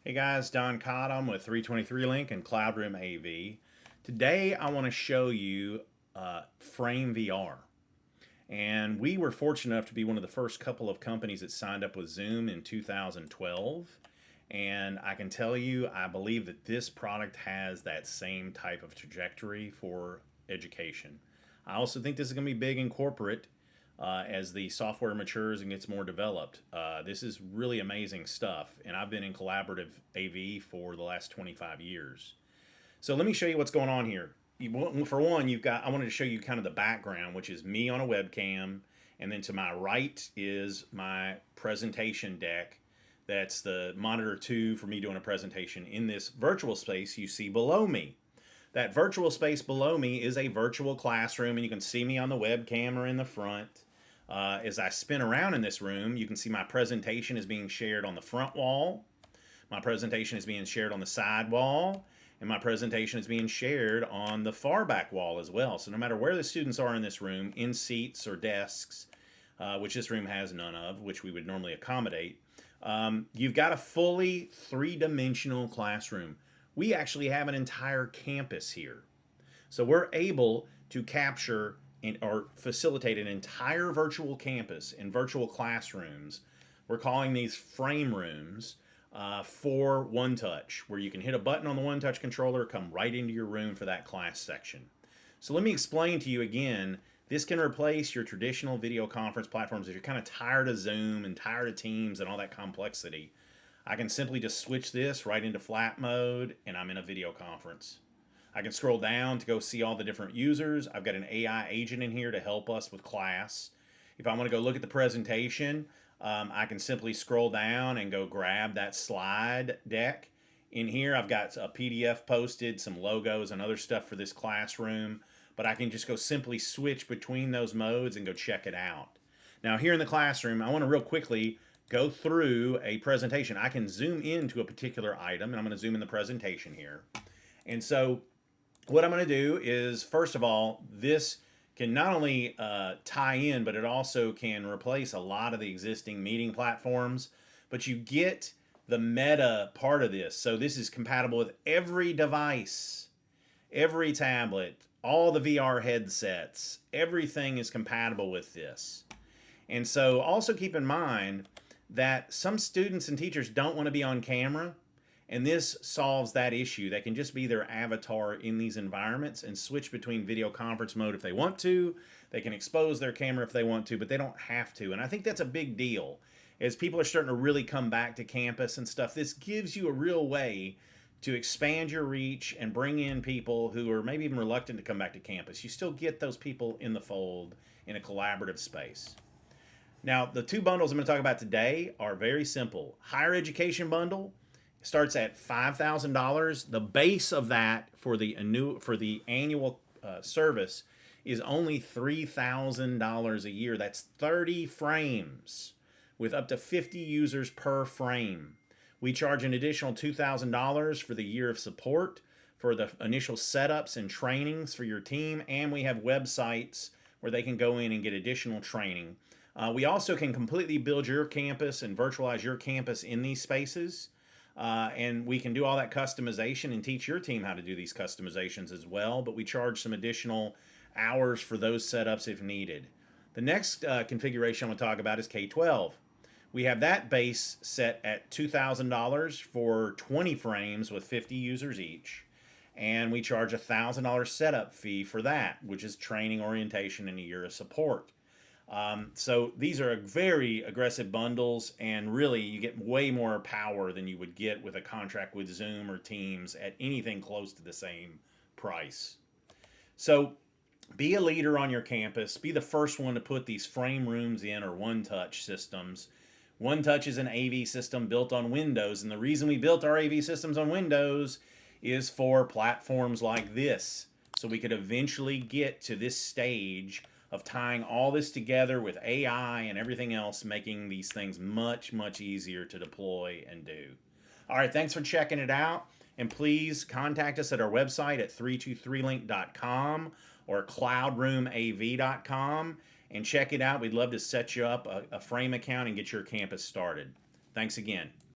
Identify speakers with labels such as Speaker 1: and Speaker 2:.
Speaker 1: Hey guys, Don Cottom with 323 Link and Cloudroom AV. Today I want to show you FrameVR. And we were fortunate enough to be one of the first couple of companies that signed up with Zoom in 2012. And I can tell you, I believe that this product has that same type of trajectory for education. I also think this is going to be big in corporate as the software matures and gets more developed. This is really amazing stuff, and I've been in collaborative AV for the last 25 years. So let me show you what's going on here. For one, I wanted to show you kind of the background, which is me on a webcam, and then to my right is my presentation deck. That's the monitor 2 for me doing a presentation in this virtual space you see below me. That virtual space below me is a virtual classroom, and you can see me on the webcam or in the front. As I spin around in this room, you can see my presentation is being shared on the front wall. My presentation is being shared on the side wall. And my presentation is being shared on the far back wall as well. So no matter where the students are in this room, in seats or desks, which this room has none of, which we would normally accommodate, you've got a fully three-dimensional classroom. We actually have an entire campus here. So we're able to capture or facilitate an entire virtual campus in virtual classrooms. We're calling these frame rooms for OneTouch, where you can hit a button on the OneTouch controller, come right into your room for that class section. So let me explain to you again, this can replace your traditional video conference platforms. If you're kind of tired of Zoom and tired of Teams and all that complexity, I can simply just switch this right into flat mode and I'm in a video conference. I can scroll down to go see all the different users. I've got an AI agent in here to help us with class. If I want to go look at the presentation, I can simply scroll down and go grab that slide deck. In here, I've got a PDF posted, some logos and other stuff for this classroom, but I can just go simply switch between those modes and go check it out. Now here in the classroom, I want to real quickly go through a presentation. I can zoom into a particular item, and I'm going to zoom in the presentation here. And so what I'm going to do is, first of all, this can not only tie in, but it also can replace a lot of the existing meeting platforms. But you get the meta part of this. So this is compatible with every device, every tablet, all the VR headsets. Everything is compatible with this. And so also keep in mind that some students and teachers don't want to be on camera. And this solves that issue. They can just be their avatar in these environments and switch between video conference mode if they want to. They can expose their camera if they want to, but they don't have to. And I think that's a big deal. As people are starting to really come back to campus and stuff, this gives you a real way to expand your reach and bring in people who are maybe even reluctant to come back to campus. You still get those people in the fold in a collaborative space. Now, the two bundles I'm going to talk about today are very simple. Higher education bundle starts at $5,000. The base of that for the annual service is only $3,000 a year. That's 30 frames with up to 50 users per frame. We charge an additional $2,000 for the year of support for the initial setups and trainings for your team, and we have websites where they can go in and get additional training. We also can completely build your campus and virtualize your campus in these spaces. And we can do all that customization and teach your team how to do these customizations as well, but we charge some additional hours for those setups if needed. The next configuration I'm going to talk about is K-12. We have that base set at $2,000 for 20 frames with 50 users each, and we charge a $1,000 setup fee for that, which is training, orientation, and a year of support. So these are very aggressive bundles, and really you get way more power than you would get with a contract with Zoom or Teams at anything close to the same price. So be a leader on your campus. Be the first one to put these frame rooms in, or OneTouch systems. OneTouch is an AV system built on Windows, and the reason we built our AV systems on Windows is for platforms like this, so we could eventually get to this stage of tying all this together with AI and everything else, making these things much, much easier to deploy and do. All right, thanks for checking it out. And please contact us at our website at 323link.com or cloudroomav.com and check it out. We'd love to set you up a frame account and get your campus started. Thanks again.